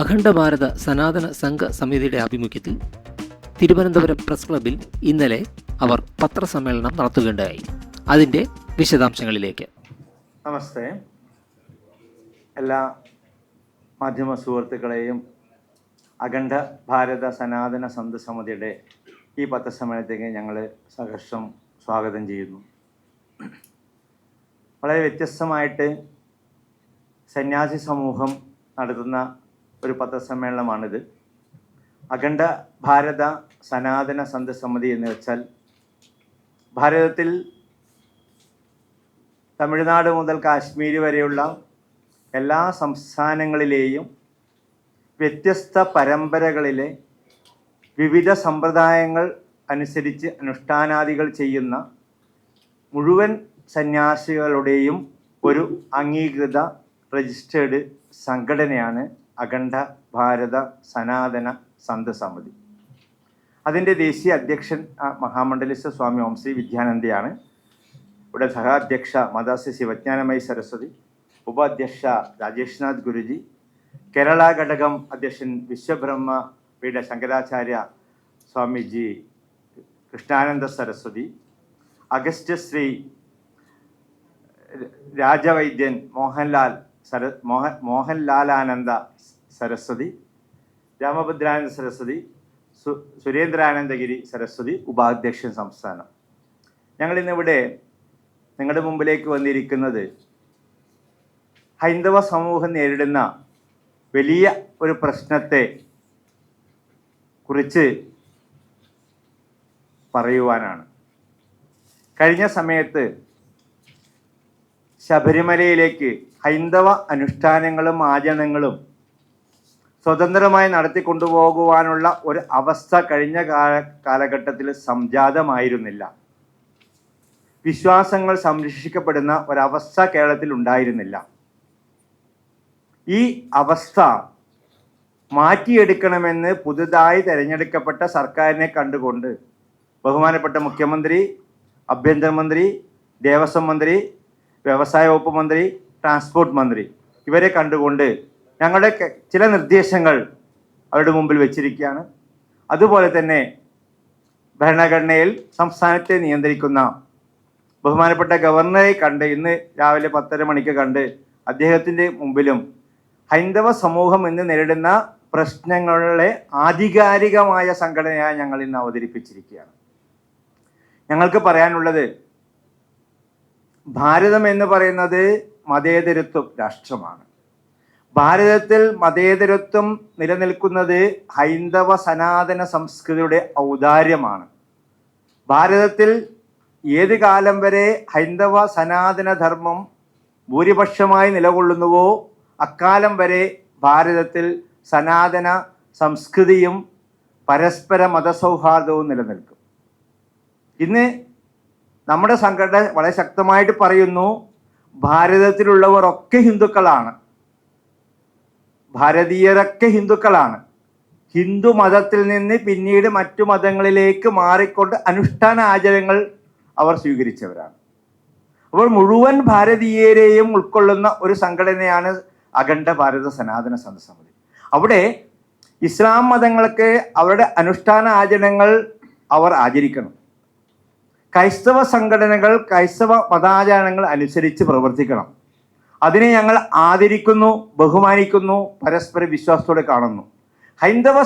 അഖണ്ഡ ഭാരത സനാതന സംഘ സമിതിയുടെ ആഭിമുഖ്യത്തിൽ തിരുവനന്തപുരം പ്രസ് ക്ലബ്ബിൽ ഇന്നലെ അവർ പത്രസമ്മേളനം നടത്തുകയുണ്ടായി. അതിൻ്റെ വിശദാംശങ്ങളിലേക്ക്. നമസ്തേ. എല്ലാ മാധ്യമ സുഹൃത്തുക്കളെയും അഖണ്ഡ ഭാരത സനാതന സന്ഘ സമിതിയുടെ ഈ പത്രസമ്മേളനത്തേക്ക് ഞങ്ങൾ സഹർഷം സ്വാഗതം ചെയ്യുന്നു. വളരെ വ്യത്യസ്തമായിട്ട് സന്യാസി സമൂഹം നടത്തുന്ന ഒരു പത്രസമ്മേളനമാണിത്. അഖണ്ഡ ഭാരത സനാതന സന്ഘ സമിതി എന്ന് വെച്ചാൽ ഭാരതത്തിൽ തമിഴ്നാട് മുതൽ കാശ്മീർ വരെയുള്ള എല്ലാ സംസ്ഥാനങ്ങളിലെയും വ്യത്യസ്ത പരമ്പരകളിലെ വിവിധ സമ്പ്രദായങ്ങൾ അനുസരിച്ച് അനുഷ്ഠാനാദികൾ ചെയ്യുന്ന മുഴുവൻ സന്യാസികളുടെയും ഒരു അംഗീകൃത രജിസ്റ്റേർഡ് സംഘടനയാണ് അഖണ്ഡ ഭാരത സനാതന സന്ഘ സമിതി. അതിൻ്റെ ദേശീയ അധ്യക്ഷൻ മഹാമണ്ഡലിസ്റ്റ് സ്വാമി ഓം ശ്രീ വിദ്യാനന്ദയാണ്. ഇവിടെ സഹാധ്യക്ഷ മാതാശ്രീ ശിവജ്ഞാനമയി സരസ്വതി, ഉപാധ്യക്ഷ രാജേഷ്നാഥ് ഗുരുജി, കേരള ഘടകം അധ്യക്ഷൻ വിശ്വബ്രഹ്മ പീഠ ശങ്കരാചാര്യ സ്വാമിജി കൃഷ്ണാനന്ദ സരസ്വതി, അഗസ്റ്റ് ശ്രീ രാജവൈദ്യൻ മോഹൻലാലാനന്ദ സരസ്വതി, രാമഭദ്രാനന്ദ സരസ്വതി, സുരേന്ദ്രാനന്ദഗിരി സരസ്വതി ഉപാധ്യക്ഷൻ സംസ്ഥാനം. ഞങ്ങളിന്നിവിടെ നിങ്ങളുടെ മുമ്പിലേക്ക് വന്നിരിക്കുന്നത് ഹൈന്ദവ സമൂഹം നേരിടുന്ന വലിയ ഒരു പ്രശ്നത്തെ കുറിച്ച് പറയുവാനാണ്. കഴിഞ്ഞ സമയത്ത് ശബരിമലയിലേക്ക് ഹൈന്ദവ അനുഷ്ഠാനങ്ങളും ആചരണങ്ങളും സ്വതന്ത്രമായി നടത്തിക്കൊണ്ടുപോകുവാനുള്ള ഒരു അവസ്ഥ കഴിഞ്ഞ കാലഘട്ടത്തിൽ സംജാതമായിരുന്നില്ല. വിശ്വാസങ്ങൾ സംരക്ഷിക്കപ്പെടുന്ന ഒരവസ്ഥ കേരളത്തിൽ ഉണ്ടായിരുന്നില്ല. ഈ അവസ്ഥ മാറ്റിയെടുക്കണമെന്ന് പുതുതായി തിരഞ്ഞെടുക്കപ്പെട്ട സർക്കാരിനെ കണ്ടുകൊണ്ട് ബഹുമാനപ്പെട്ട മുഖ്യമന്ത്രി, ആഭ്യന്തരമന്ത്രി, ദേവസ്വം മന്ത്രി, വ്യവസായ വകുപ്പ് മന്ത്രി, ട്രാൻസ്പോർട്ട് മന്ത്രി ഇവരെ കണ്ടുകൊണ്ട് ഞങ്ങളുടെ ചില നിർദ്ദേശങ്ങൾ അവരുടെ മുമ്പിൽ വെച്ചിരിക്കുകയാണ്. അതുപോലെ തന്നെ ഭരണഘടനയിൽ സംസ്ഥാനത്തെ നിയന്ത്രിക്കുന്ന ബഹുമാനപ്പെട്ട ഗവർണറെ കണ്ട് ഇന്ന് രാവിലെ 10:30 മണിക്ക് കണ്ട് അദ്ദേഹത്തിൻ്റെ മുമ്പിലും ഹൈന്ദവ സമൂഹം ഇന്ന് നേരിടുന്ന പ്രശ്നങ്ങളെ ആധികാരികമായ സംഘടനയായി ഞങ്ങൾ ഇന്ന് അവതരിപ്പിച്ചിരിക്കുകയാണ്. ഞങ്ങൾക്ക് പറയാനുള്ളത്, ഭാരതം എന്ന് പറയുന്നത് മതേതരത്വ രാഷ്ട്രമാണ്. ഭാരതത്തിൽ മതേതരത്വം നിലനിൽക്കുന്നത് ഹൈന്ദവ സനാതന സംസ്കൃതിയുടെ ഔദാര്യമാണ്. ഭാരതത്തിൽ ഏത് കാലം വരെ ഹൈന്ദവ സനാതന ധർമ്മം ഭൂരിപക്ഷമായി നിലകൊള്ളുന്നുവോ അക്കാലം വരെ ഭാരതത്തിൽ സനാതന സംസ്കൃതിയും പരസ്പര മതസൗഹാർദ്ദവും നിലനിൽക്കും. ഇന്ന് നമ്മുടെ സംഘടന വളരെ ശക്തമായിട്ട് പറയുന്നു, ഭാരതത്തിലുള്ളവർ ഒക്കെ ഹിന്ദുക്കളാണ്, ഭാരതീയരൊക്കെ ഹിന്ദുക്കളാണ്. ഹിന്ദു മതത്തിൽ നിന്ന് പിന്നീട് മറ്റു മതങ്ങളിലേക്ക് മാറിക്കൊണ്ട് അനുഷ്ഠാന ആചാരങ്ങൾ അവർ സ്വീകരിച്ചവരാണ്. അപ്പോൾ മുഴുവൻ ഭാരതീയരെയും ഉൾക്കൊള്ളുന്ന ഒരു സംഘടനയാണ് അഖണ്ഡ ഭാരത സനാതന സന്ഘ സമിതി. അവിടെ ഇസ്ലാം മതങ്ങൾക്ക് അവരുടെ അനുഷ്ഠാന ആചരണങ്ങൾ അവർ ആചരിക്കണം. ക്രൈസ്തവ സംഘടനകൾ ക്രൈസ്തവ മതാചാരങ്ങൾ അനുസരിച്ച് പ്രവർത്തിക്കണം. അതിനെ ഞങ്ങൾ ആദരിക്കുന്നു, ബഹുമാനിക്കുന്നു, പരസ്പര വിശ്വാസത്തോടെ കാണുന്നു. ഹൈന്ദവ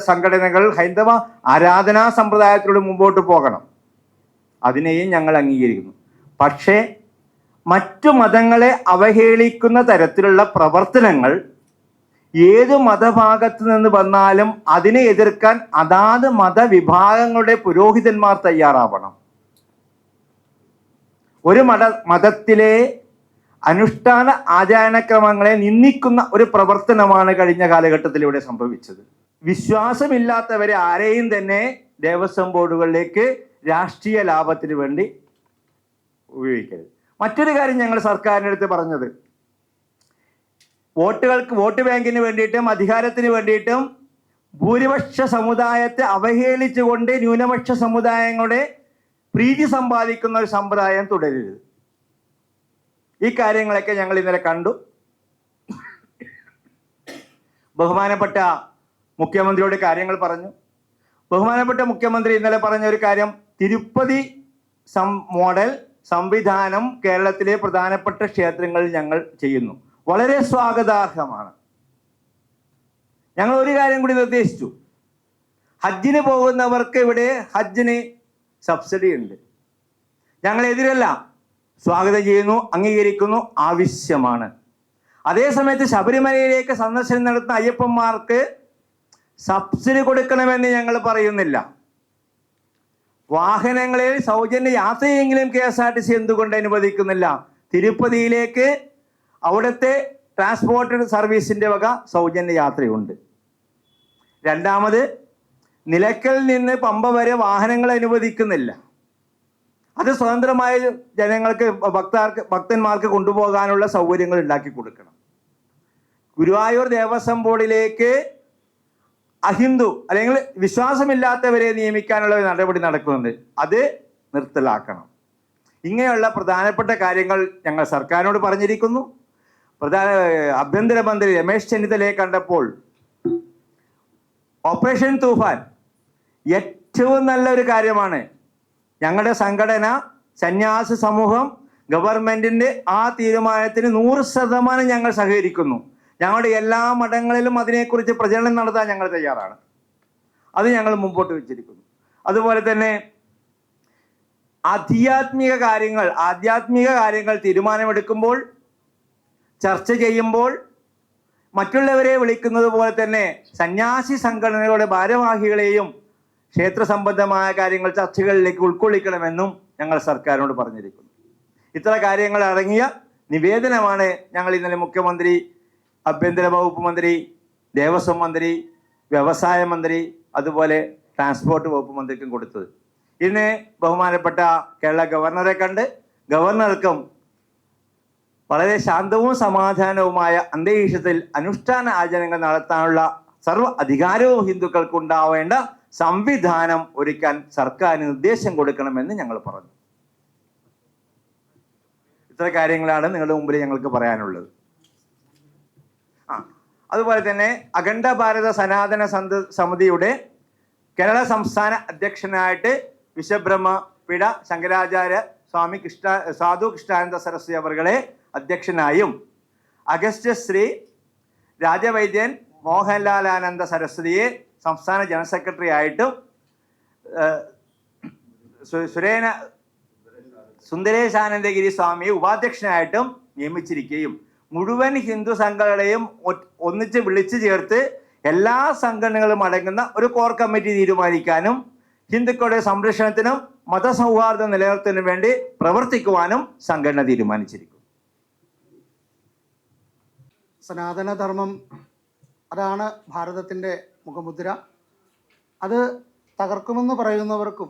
സംഘടനകൾ ഹൈന്ദവ ആരാധനാ സമ്പ്രദായത്തിലൂടെ മുമ്പോട്ട് പോകണം, അതിനെയും ഞങ്ങൾ അംഗീകരിക്കുന്നു. പക്ഷേ മറ്റു മതങ്ങളെ അവഹേളിക്കുന്ന തരത്തിലുള്ള പ്രവർത്തനങ്ങൾ ഏത് മതഭാഗത്ത് നിന്ന് വന്നാലും അതിനെ എതിർക്കാൻ അതാത് മതവിഭാഗങ്ങളുടെ പുരോഹിതന്മാർ തയ്യാറാവണം. ഒരു മതത്തിലെ അനുഷ്ഠാന ആചാരണക്രമങ്ങളെ നിന്ദിക്കുന്ന ഒരു പ്രവർത്തനമാണ് കഴിഞ്ഞ കാലഘട്ടത്തിൽ ഇവിടെ സംഭവിച്ചത്. വിശ്വാസമില്ലാത്തവരെ ആരെയും തന്നെ ദേവസ്വം ബോർഡുകളിലേക്ക് രാഷ്ട്രീയ ലാഭത്തിന് വേണ്ടി ഉപയോഗിക്കരുത്. മറ്റൊരു കാര്യം ഞങ്ങൾ സർക്കാരിൻ്റെ അടുത്ത് പറഞ്ഞത്, വോട്ട് ബാങ്കിന് വേണ്ടിയിട്ടും അധികാരത്തിന് വേണ്ടിയിട്ടും ഭൂരിപക്ഷ സമുദായത്തെ അവഹേളിച്ചുകൊണ്ട് ന്യൂനപക്ഷ സമുദായങ്ങളുടെ പ്രീതി സമ്പാദിക്കുന്ന ഒരു സമ്പ്രദായം തുടരരുത്. ഈ കാര്യങ്ങളൊക്കെ ഞങ്ങൾ ഇന്നലെ കണ്ടു. ബഹുമാനപ്പെട്ട മുഖ്യമന്ത്രിയോട് കാര്യങ്ങൾ പറഞ്ഞു. ബഹുമാനപ്പെട്ട മുഖ്യമന്ത്രി ഇന്നലെ പറഞ്ഞ ഒരു കാര്യം, തിരുപ്പതി മോഡൽ സംവിധാനം കേരളത്തിലെ പ്രധാനപ്പെട്ട ക്ഷേത്രങ്ങളിൽ ഞങ്ങൾ ചെയ്യുന്നു. വളരെ സ്വാഗതാർഹമാണ്. ഞങ്ങൾ ഒരു കാര്യം കൂടി നിർദ്ദേശിച്ചു. ഹജ്ജിന് പോകുന്നവർക്ക് ഇവിടെ ഹജ്ജിന് സബ്സിഡി ഉണ്ട്. ഞങ്ങൾ എതിരല്ല, സ്വാഗതം ചെയ്യുന്നു, അംഗീകരിക്കുന്നു, ആവശ്യമാണ്. അതേസമയത്ത് ശബരിമലയിലേക്ക് സന്ദർശനം നടത്തുന്ന അയ്യപ്പന്മാർക്ക് സബ്സിഡി കൊടുക്കണമെന്ന് ഞങ്ങൾ പറയുന്നില്ല. വാഹനങ്ങളിൽ സൗജന്യ യാത്രയെങ്കിലും KSRTC എന്തുകൊണ്ട് അനുവദിക്കുന്നില്ല? തിരുപ്പതിയിലേക്ക് അവിടുത്തെ ട്രാൻസ്പോർട്ട് സർവീസിൻ്റെ വക സൗജന്യ യാത്രയുണ്ട്. രണ്ടാമത്, നിലയ്ക്കൽ നിന്ന് പമ്പ വരെ വാഹനങ്ങൾ അനുവദിക്കുന്നില്ല. അത് സ്വതന്ത്രമായ ജനങ്ങൾക്ക് ഭക്തന്മാർക്ക് കൊണ്ടുപോകാനുള്ള സൗകര്യങ്ങൾ ഉണ്ടാക്കി കൊടുക്കണം. ഗുരുവായൂർ ദേവസ്വം ബോർഡിലേക്ക് അഹിന്ദു അല്ലെങ്കിൽ വിശ്വാസമില്ലാത്തവരെ നിയമിക്കാനുള്ള നടപടി നടക്കുന്നുണ്ട്. അത് നിർത്തലാക്കണം. ഇങ്ങനെയുള്ള പ്രധാനപ്പെട്ട കാര്യങ്ങൾ ഞങ്ങൾ സർക്കാരിനോട് പറഞ്ഞിരിക്കുന്നു. ആഭ്യന്തരമന്ത്രി രമേശ് ചെന്നിത്തലയെ കണ്ടപ്പോൾ ഓപ്പറേഷൻ തൂഫാൻ ഏറ്റവും നല്ലൊരു കാര്യമാണ്. ഞങ്ങളുടെ സംഘടന, സന്യാസി സമൂഹം, ഗവൺമെന്റിന്റെ ആ തീരുമാനത്തിന് 100% ഞങ്ങൾ സഹകരിക്കുന്നു. ഞങ്ങളുടെ എല്ലാ മഠങ്ങളിലും അതിനെക്കുറിച്ച് പ്രചരണം നടത്താൻ ഞങ്ങൾ തയ്യാറാണ്. അത് ഞങ്ങൾ മുമ്പോട്ട് വെച്ചിരിക്കുന്നു. അതുപോലെ തന്നെ ആധ്യാത്മിക കാര്യങ്ങൾ തീരുമാനമെടുക്കുമ്പോൾ, ചർച്ച ചെയ്യുമ്പോൾ മറ്റുള്ളവരെ വിളിക്കുന്നത് പോലെ തന്നെ സന്യാസി സംഘടനകളുടെ ഭാരവാഹികളെയും ക്ഷേത്ര സംബന്ധമായ കാര്യങ്ങൾ ചർച്ചകളിലേക്ക് ഉൾക്കൊള്ളിക്കണമെന്നും ഞങ്ങൾ സർക്കാരിനോട് പറഞ്ഞിരിക്കുന്നു. ഇത്ര കാര്യങ്ങൾ അടങ്ങിയ നിവേദനമാണ് ഞങ്ങൾ ഇന്നലെ മുഖ്യമന്ത്രി, ആഭ്യന്തര വകുപ്പ് മന്ത്രി, ദേവസ്വം മന്ത്രി, വ്യവസായ മന്ത്രി, അതുപോലെ ട്രാൻസ്പോർട്ട് വകുപ്പ് മന്ത്രിക്കും കൊടുത്തത്. ഇന്ന് ബഹുമാനപ്പെട്ട കേരള ഗവർണറെ കണ്ട് ഗവർണർക്കും വളരെ ശാന്തവും സമാധാനവുമായ അന്തരീക്ഷത്തിൽ അനുഷ്ഠാന ആചരണങ്ങൾ നടത്താനുള്ള സർവ്വ അധികാരവും ഹിന്ദുക്കൾക്ക് ഉണ്ടാവേണ്ട സംവിധാനം ഒരുക്കാൻ സർക്കാരിന് നിർദ്ദേശം കൊടുക്കണമെന്ന് ഞങ്ങൾ പറഞ്ഞു. ഇത്ര കാര്യങ്ങളാണ് നിങ്ങളുടെ മുമ്പിൽ ഞങ്ങൾക്ക് പറയാനുള്ളത്. അതുപോലെ തന്നെ അഖണ്ഡ ഭാരത സനാതന സമിതിയുടെ കേരള സംസ്ഥാന അധ്യക്ഷനായിട്ട് വിശ്വബ്രഹ്മപീഠ ശങ്കരാചാര്യ സ്വാമി സാധു കൃഷ്ണാനന്ദ സരസ്വതി അവർകളെ അധ്യക്ഷനായും അഗസ്റ്റ് ശ്രീ രാജവൈദ്യൻ മോഹൻലാലാനന്ദ സരസ്വതിയെ സംസ്ഥാന ജനറൽ സെക്രട്ടറി ആയിട്ടും സുന്ദരേശാനന്ദഗിരി സ്വാമിയെ ഉപാധ്യക്ഷനായിട്ടും നിയമിച്ചിരിക്കുകയും മുഴുവൻ ഹിന്ദു സംഘടനയും ഒന്നിച്ച് വിളിച്ചു ചേർത്ത് എല്ലാ സംഘടനകളും അടങ്ങുന്ന ഒരു കോർ കമ്മിറ്റി തീരുമാനിക്കാനും ഹിന്ദുക്കളുടെ സംരക്ഷണത്തിനും മതസൗഹാർദ്ദം നിലനിർത്തുന്നതിനും വേണ്ടി പ്രവർത്തിക്കുവാനും സംഘടന തീരുമാനിച്ചിരിക്കുന്നു. സനാതനധർമ്മം അതാണ് ഭാരതത്തിൻ്റെ മുഖമുദ്ര. അത് തകർക്കുമെന്ന് പറയുന്നവർക്കും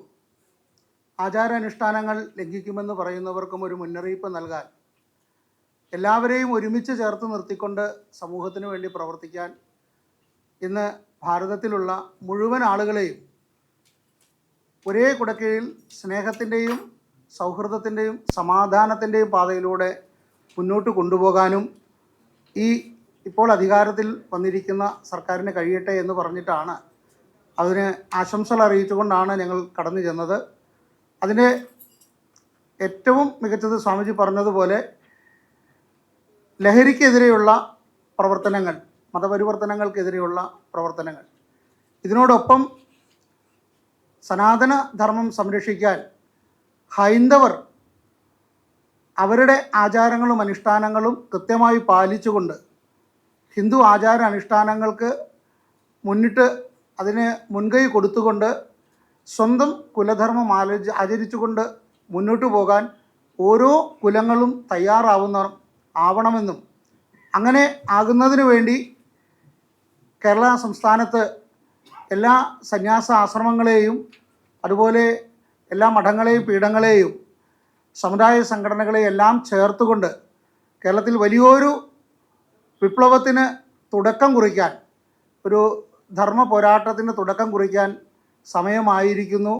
ആചാരാനുഷ്ഠാനങ്ങൾ ലംഘിക്കുമെന്ന് പറയുന്നവർക്കും ഒരു മുന്നറിയിപ്പ് നൽകാൻ, എല്ലാവരെയും ഒരുമിച്ച് ചേർത്ത് നിർത്തിക്കൊണ്ട് സമൂഹത്തിന് വേണ്ടി പ്രവർത്തിക്കാൻ ഇന്ന് ഭാരതത്തിലുള്ള മുഴുവൻ ആളുകളെയും ഒരേ കുടക്കീഴിൽ സ്നേഹത്തിൻ്റെയും സൗഹൃദത്തിൻ്റെയും സമാധാനത്തിൻ്റെയും പാതയിലൂടെ മുന്നോട്ട് കൊണ്ടുപോകാനും ഇപ്പോൾ അധികാരത്തിൽ വന്നിരിക്കുന്ന സർക്കാരിന് കഴിയട്ടെ എന്ന് പറഞ്ഞിട്ടാണ്, അതിന് ആശംസകൾ അറിയിച്ചുകൊണ്ടാണ് ഞങ്ങൾ കടന്നു ചെന്നത്. അതിൻ്റെ ഏറ്റവും മികച്ചത് സ്വാമിജി പറഞ്ഞതുപോലെ ലഹരിക്കെതിരെയുള്ള പ്രവർത്തനങ്ങൾ, മതപരിവർത്തനങ്ങൾക്കെതിരെയുള്ള പ്രവർത്തനങ്ങൾ, ഇതിനോടൊപ്പം സനാതന ധർമ്മം സംരക്ഷിക്കാൻ ഹൈന്ദവർ അവരുടെ ആചാരങ്ങളും അനുഷ്ഠാനങ്ങളും കൃത്യമായി പാലിച്ചുകൊണ്ട് ഹിന്ദു ആചാര അനുഷ്ഠാനങ്ങൾക്ക് മുന്നിട്ട് അതിന് മുൻകൈ കൊടുത്തുകൊണ്ട് സ്വന്തം കുലധർമ്മം ആചരിച്ചുകൊണ്ട് മുന്നോട്ട് പോകാൻ ഓരോ കുലങ്ങളും ആവണമെന്നും അങ്ങനെ ആകുന്നതിനു വേണ്ടി കേരള സംസ്ഥാനത്ത് എല്ലാ സന്യാസ ആശ്രമങ്ങളെയും അതുപോലെ എല്ലാ മഠങ്ങളെയും പീഠങ്ങളെയും സമുദായ സംഘടനകളെയും എല്ലാം ചേർത്തുകൊണ്ട് കേരളത്തിൽ വലിയൊരു വിപ്ലവത്തിന് തുടക്കം കുറിക്കാൻ, ഒരു ധർമ്മ പോരാട്ടത്തിന് തുടക്കം കുറിക്കാൻ സമയമായിരിക്കുന്നു.